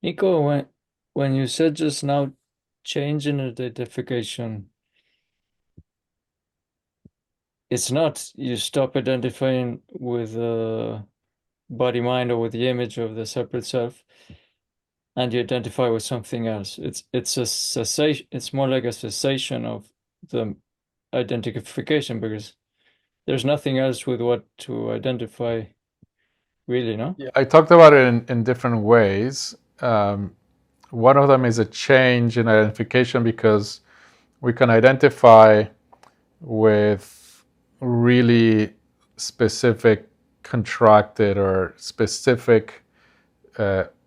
Nico, when you said just now change in identification, it's not you stop identifying with body mind or with the image of the separate self and you identify with something else. It's a cessation, it's more like a cessation of the identification because there's nothing else with what to identify, really, no? Yeah. I talked about it in different ways. One of them is a change in identification because we can identify with really specific, contracted, or specific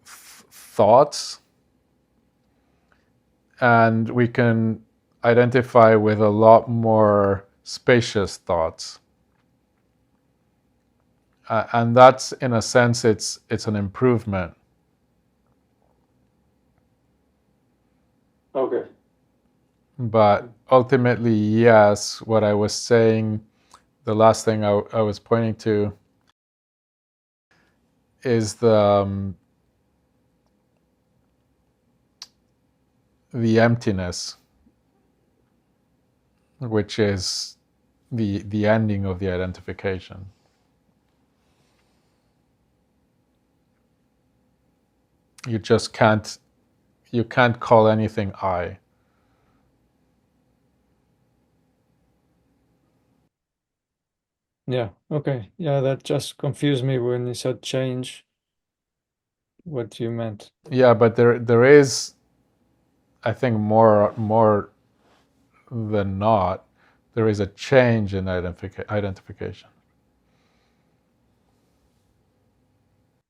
thoughts, and we can identify with a lot more spacious thoughts. And that's, in a sense, it's an improvement. Okay. But ultimately, yes, what I was saying, the last thing I was pointing to is the emptiness, which is the ending of the identification. You just can't call anything I. Yeah, okay. Yeah, that just confused me when you said change, what you meant. Yeah, but there is, I think, more than not, there is a change in identification.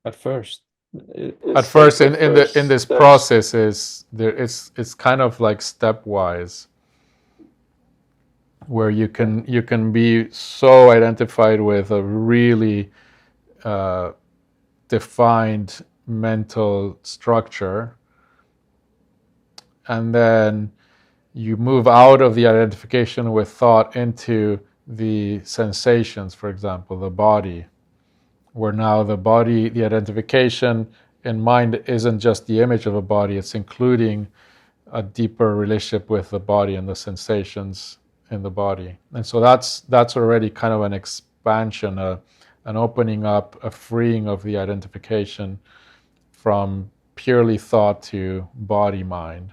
At first. At It's like first, the in first this steps. process, is there it's kind of like stepwise, where you can be so identified with a really uh, defined mental structure, and then you move out of the identification with thought into the sensations, for example, the body, where now the body, the identification in mind isn't just the image of a body, it's including a deeper relationship with the body and the sensations in the body. And so that's already kind of an expansion, an opening up, a freeing of the identification from purely thought to body mind.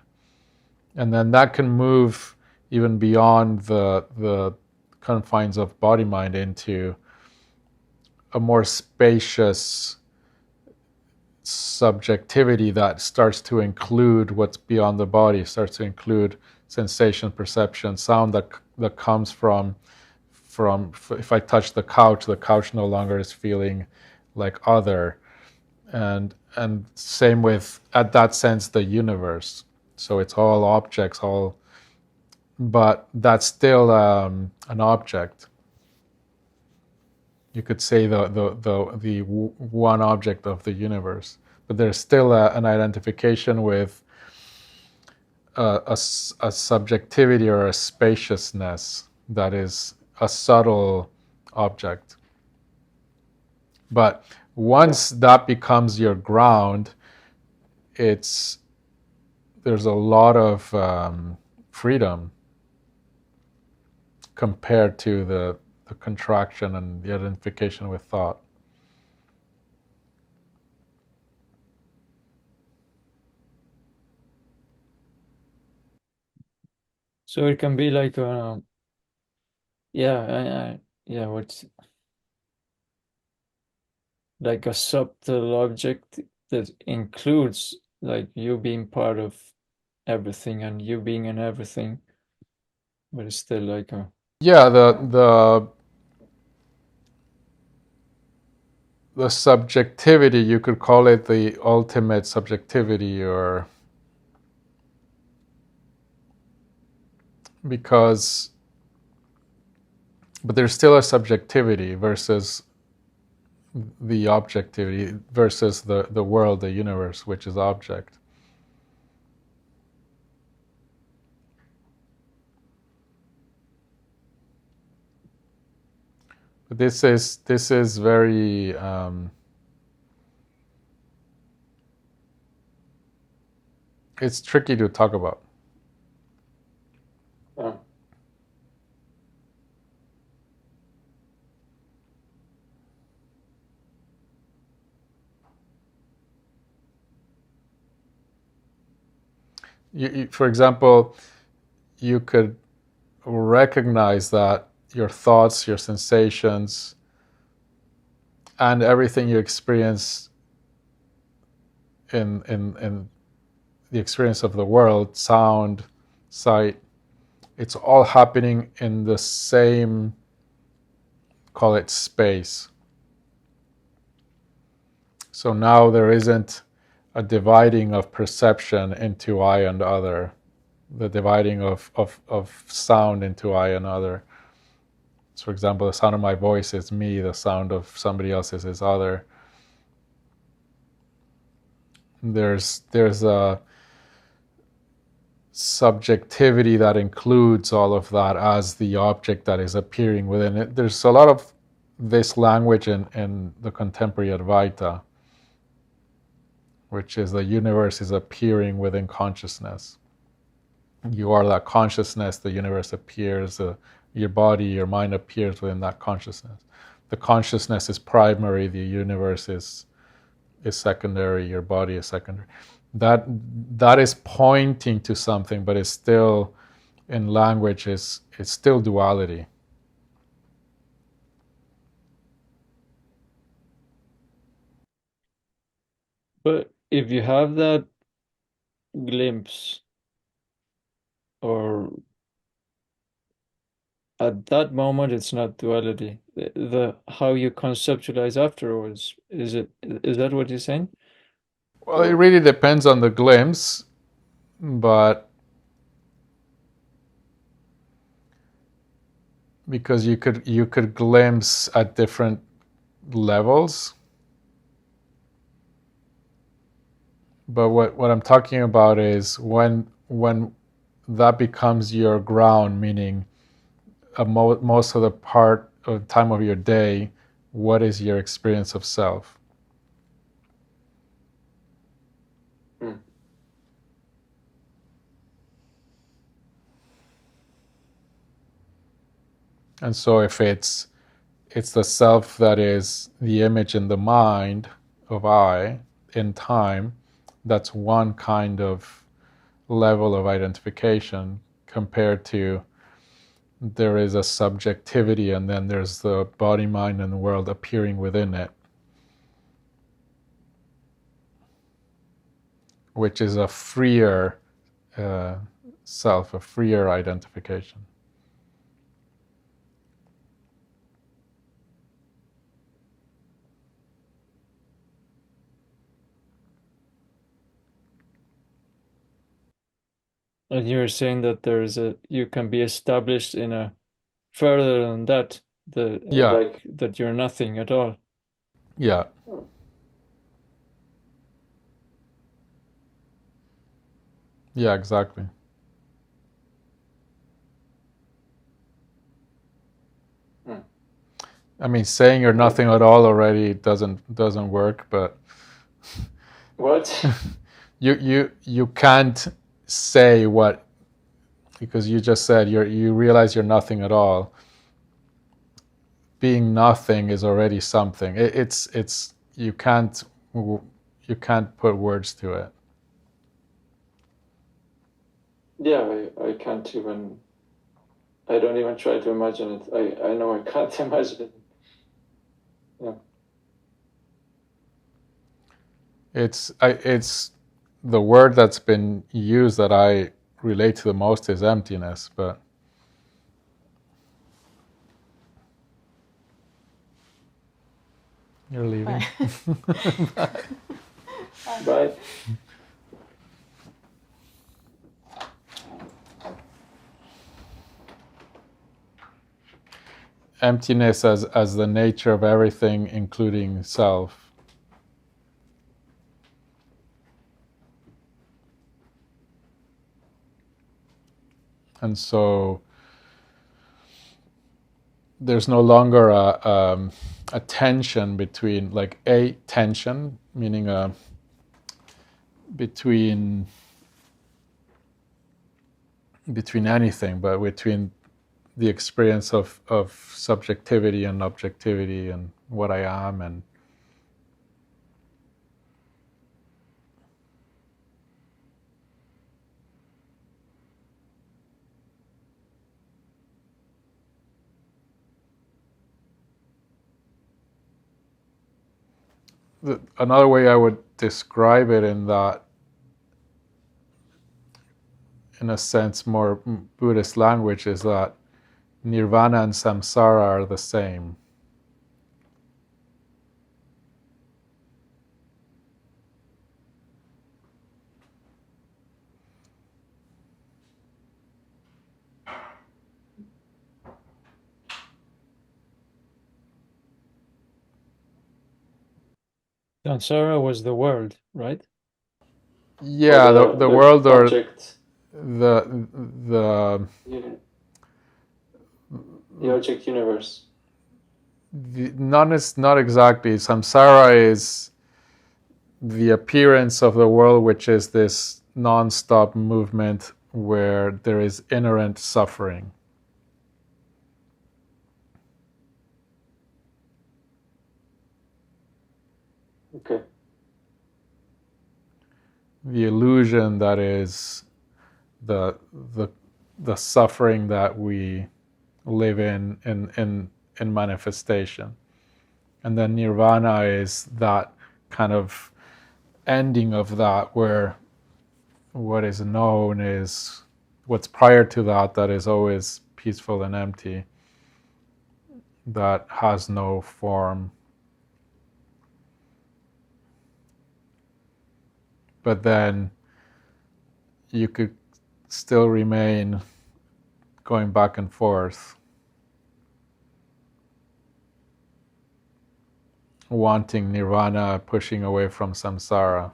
And then that can move even beyond the confines of body mind into a more spacious subjectivity that starts to include what's beyond the body, starts to include sensation, perception, sound that comes from if I touch the couch no longer is feeling like other, and same with, at that sense, the universe. So it's all objects, all, but that's still an object. You could say the one object of the universe, but there's still an identification with a subjectivity or a spaciousness that is a subtle object. But once that becomes your ground, it's there's a lot of freedom compared to the contraction and the identification with thought. So it can be like yeah, yeah, what's like a subtle object that includes like you being part of everything and you being in everything, but it's still like a Yeah, the subjectivity, you could call it the ultimate subjectivity, or because, but there's still a subjectivity versus the objectivity versus the world, the universe, which is object. But this is very it's tricky to talk about. Oh. For example, you could recognize that your thoughts, your sensations, and everything you experience in the experience of the world, sound, sight, it's all happening in the same, call it space. So now there isn't a dividing of perception into I and other, the dividing of sound into I and other. So for example, the sound of my voice is me, the sound of somebody else's is other. There's a subjectivity that includes all of that as the object that is appearing within it. There's a lot of this language in the contemporary Advaita, which is the universe is appearing within consciousness. You are that consciousness, the universe appears, your body, your mind appears within that consciousness. The consciousness is primary, the universe is secondary, your body is secondary. That is pointing to something, but it's still, in language, it's still duality. But if you have that glimpse, or at that moment, it's not duality. The how you conceptualize afterwards, is that what you're saying? Well, it really depends on the glimpse, but because you could glimpse at different levels. But what I'm talking about is when that becomes your ground, meaning most of the part of time of your day, what is your experience of self? Mm. And so if it's the self that is the image in the mind of I in time, that's one kind of level of identification compared to there is a subjectivity and then there's the body, mind, and the world appearing within it, which is a freer self, a freer identification. And you're saying that you can be established in a further than that, Yeah, like that you're nothing at all. yeah, yeah, exactly. Mm. I mean, saying you're nothing at all already doesn't work, but What? you can't say what, because you just said you realize you're nothing at all. Being nothing is already something. It's you can't put words to it. Yeah, I can't even. I don't even try to imagine it. I know I can't imagine it. Yeah. It's the word that's been used that I relate to the most is emptiness, but you're leaving. Bye. Bye. Emptiness as the nature of everything, including self. And so there's no longer a tension between, like a tension, meaning between between anything, but between the experience of subjectivity and objectivity and what I am. And another way I would describe it in that, in a sense, more Buddhist language, is that nirvana and samsara are the same. Samsara was the world, right? Yeah, the world, or object, the the the object universe. not exactly. Samsara is the appearance of the world, which is this non-stop movement where there is inherent suffering. Okay. The illusion that is the the the suffering that we live in manifestation. And then nirvana is that kind of ending of that, where what is known is what's prior to that, that is always peaceful and empty, that has no form. But then you could still remain going back and forth, wanting nirvana, pushing away from samsara,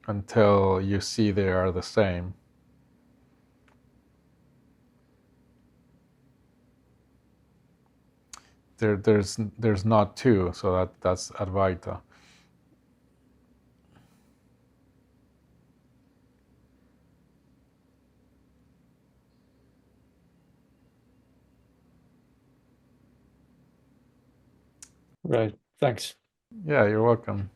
until you see they are the same. There's not two, so that's Advaita. Right. Thanks. Yeah, you're welcome.